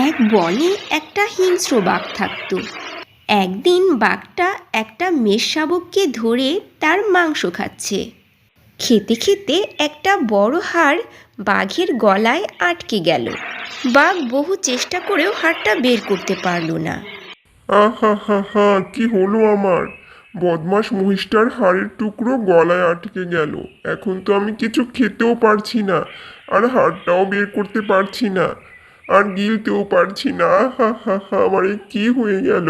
এক বনে একটা হিংস্র বাঘ থাকত। একদিন বাঘটা একটা মেষ শাবককে ধরে তার মাংস খাচ্ছে। খেতে খেতে একটা বড় হাড় বাঘের গলায় আটকে গেল। বাঘ বহু চেষ্টা করেও হাড়টা বের করতে পারল না। আহা হা হা, কি হলো আমার? বদমাস মহিষটার হাড়ের টুকরো গলায় আটকে গেল। এখন তো আমি কিছু খেতেও পারছি না, আর হাড়টাও বের করতে পারছি না, আর গিলতেও পারছি না। আহা হা হা, আমার এ কি হয়ে গেল?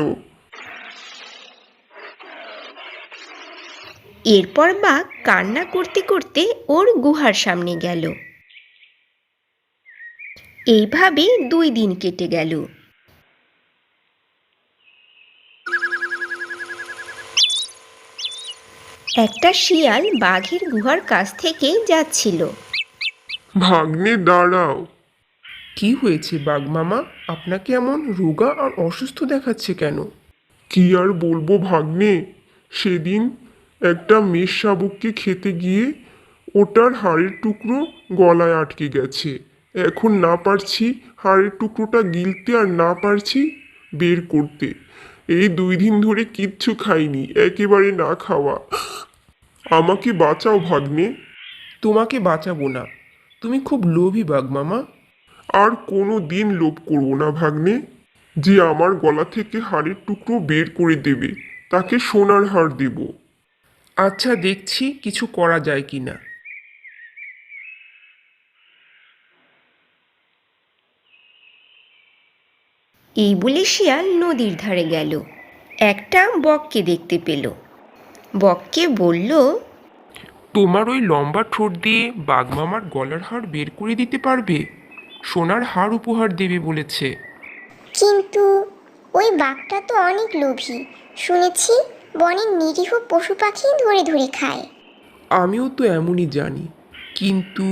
এরপর বাঘ কান্না করতে করতে ওর গুহার সামনে গেল। এইভাবে 2 দিন কেটে গেল। একটা শিয়াল বাঘের গুহার কাছ থেকে যাচ্ছিল। ভাগ্নে, দাঁড়াও। কি হয়েছে বাঘ মামা? আপনাকে এমন রোগা আর অসুস্থ দেখাচ্ছে কেন? কি আর বলবো ভাগ্নে, সেদিন একটা মেষ শাবককে খেতে গিয়ে ওটার হাড়ের টুকরো গলায় আটকে গেছে। এখন না পারছি হাড়ের টুকরোটা গিলতে, আর না পারছি বের করতে। এই 2 দিন ধরে কিচ্ছু খাইনি, একেবারে না খাওয়া। আমাকে বাঁচাও ভাগ্নে। তোমাকে বাঁচাবো না, তুমি খুব লোভী বাঘ মামা। আর কোনো দিন লোভ করবো না ভাগ্নে। যে আমার গলা থেকে হাড়ের টুকরো বের করে দেবে তাকে সোনার হার দেব। আচ্ছা, দেখছি কিছু করা যায় কি না। এই বলে শিয়াল নদীর ধারে গেল। একটা বককে দেখতে পেল। বককে বলল, তোমার ওই লম্বা ঠোঁট দিয়ে বাঘ মামার গলার হাড় বের করে দিতে পারবে? সোনার হাড় উপহার দেবে বলেছে। কিন্তু ওই বাঘটা তো অনেক লোভী। শুনেছি বনের নিরীহ পশু পাখি ধরে ধরে খায়। আমিও তো এমনই জানি, কিন্তু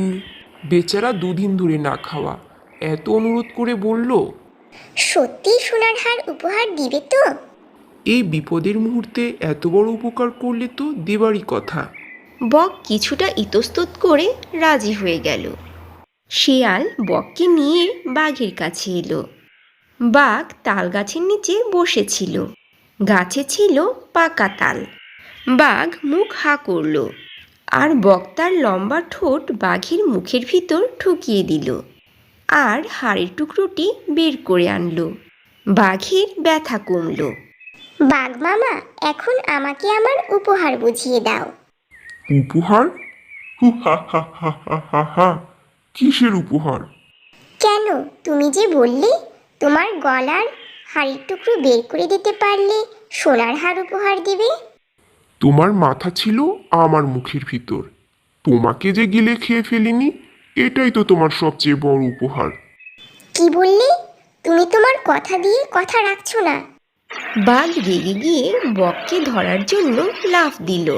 বেচারা 2 দিন ধরে না খাওয়া, এত অনুরোধ করে বলল। সত্যি সোনার হার উপহার দিবে তো? এই বিপদের মুহূর্তে এত বড় উপকার করলে তো দেবারই কথা। বক কিছুটা ইতস্তত করে রাজি হয়ে গেল। শিয়াল বককে নিয়ে বাঘের কাছে এলো। বাঘ তাল গাছের নিচে বসেছিল। গাছে ছিল পাকা তাল। বাঘ মুখ হা করল, আর বক তার লম্বা ঠোঁট বাঘের মুখের ভিতর ঢুকিয়ে দিল, আর হাড়ের টুকরোটি বের করে আনলো। বাঘের ব্যথা কমল। বাঘ মামা, এখন আমাকে আমার উপহার বুঝিয়ে দাও। উপহার? হু হা হা হা হা হা হা, কিসের উপহার? কেন, তুমি যে বললে তোমার গলার হাড়ের টুকরো বের করে দিতে পারলে সোনার হার উপহার দিবে। তোমার মাথা ছিল আমার মুখের ভিতর, তোমাকে যে গিলে খেয়ে ফেলিনি, এটাই তো তোমার সবচেয়ে বড় উপহার। কি বললে? তুমি তোমার কথা দিয়ে কথা রাখছো না। বাঘ রেগে গিয়ে বককে ধরার জন্য লাফ দিল,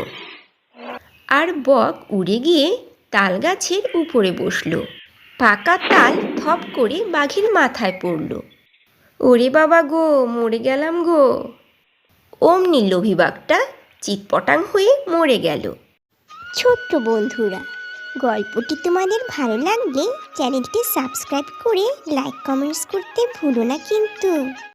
আর বক উড়ে গিয়ে তাল গাছের উপরে বসল। পাকা তাল থপ করে বাঘের মাথায় পড়ল। ওরে বাবা গো, মরে গেলাম গো! অমনি লোভী বাঘটা চিৎপটাং হয়ে মরে গেল। ছোট্ট বন্ধুরা, গল্পটি তোমাদের ভালো লাগলে চ্যানেলটি সাবস্ক্রাইব করে লাইক কমেন্টস করতে ভুলো না কিন্তু।